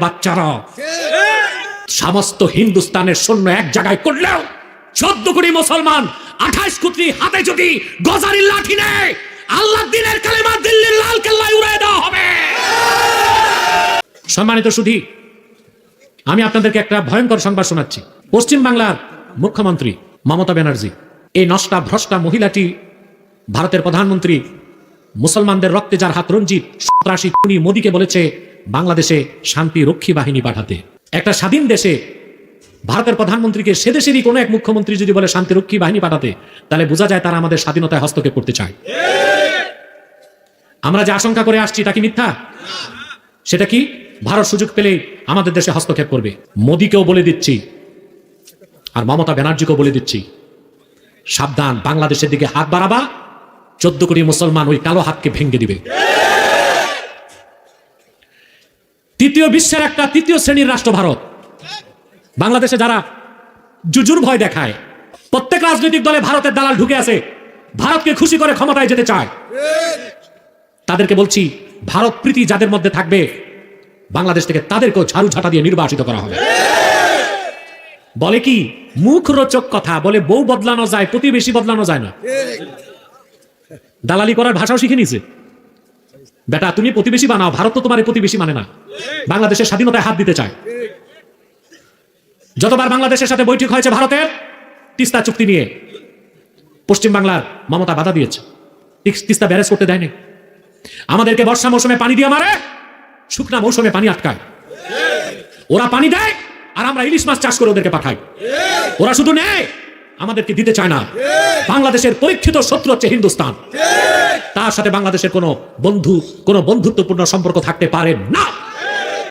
বাচ্চারা সমস্ত হিন্দুস্তানের সৈন্য এক জায়গায় করলেও 14 কোটি মুসলমান 28 কোটি হাতে যদি গজারির লাঠি নেয়, আল্লাহর দ্বীনের কালেমা দিল্লির লাল কেল্লায় উড়িয়ে দেওয়া হবে। সম্মানিত সুধী, আমি আপনাদেরকে একটা ভয়ঙ্কর সংবাদ শোনাচ্ছি। পশ্চিম বাংলার মুখ্যমন্ত্রী মমতা ব্যানার্জি, এই নষ্টা ভ্রষ্টা মহিলাটি ভারতের প্রধানমন্ত্রী মুসলমানদের রক্তে যার হাত রঞ্জিত সন্ত্রাসী খুনি মোদীকে বলেছে বাংলাদেশে শান্তি রক্ষী বাহিনী পাঠাতে। একটা স্বাধীন দেশে ভারতের প্রধানমন্ত্রীকে সে দেশেরই কোনো এক মুখ্যমন্ত্রী যদি বলে শান্তি রক্ষী বাহিনী পাঠাতে, তাহলে বোঝা যায় তারা আমাদের স্বাধীনতায় হস্তক্ষেপ করতে চায়। আমরা যে আশঙ্কা করে আসছি তা কি মিথ্যা? সেটা কি ভারত সুযোগ পেলে আমাদের দেশে হস্তক্ষেপ করবে? মোদীকেও বলে দিচ্ছি আর মমতা ব্যানার্জিকেও বলে দিচ্ছি, সাবধান, বাংলাদেশের দিকে হাত বাড়াবা, 14 কোটি মুসলমান ওই কালো হাতকে ভেঙে দিবে। তৃতীয় বিশ্বের একটা তৃতীয় শ্রেণীর রাষ্ট্র ভারত। বাংলাদেশে যারা জুজুর ভয় দেখায়, প্রত্যেক রাজনৈতিক দলে ভারতের দালাল ঢুকে আছে, ভারতকে খুশি করে ক্ষমতায় যেতে চায়, তাদেরকে বলছি, ভারত প্রীতি যাদের মধ্যে থাকবে, বাংলাদেশ থেকে তাদেরকেও ঝাড়ু ঝাঁটা দিয়ে নির্বাসিত করা হবে। বলে কি মুখরোচক কথা, বলে বউ বদলানো যায়, প্রতিবেশী বদলানো যায় না। দালালি করার ভাষাও শিখে নিছে। বেটা, তুমি প্রতিবেশী বানাও, ভারত তো তোমার প্রতিবেশী মানে না। বাংলাদেশের স্বাধীনতায় হাত দিতে চায়। যতবার বাংলাদেশের সাথে বৈঠক হয়েছে ভারতের তিস্তা চুক্তি নিয়ে, পশ্চিম বাংলার মমতা বাধা দিয়েছে, তিস্তা ব্যারেজ করতে দেয়নি। আমাদেরকে বর্ষা মৌসুমে পানি দিয়ে মারে, শুকনা মৌসুমে পানি আটকায়। ওরা পানি দেয় আর আমরা ইলিশ মাছ চাষ করে ওদেরকে পাঠাই। ওরা শুধু নেয়, আমাদেরকে দিতে চায় না। বাংলাদেশের পরীক্ষিত শত্রু হচ্ছে হিন্দুস্তান। তার সাথে বাংলাদেশের কোনো বন্ধুত্বপূর্ণ সম্পর্ক থাকতে পারে না।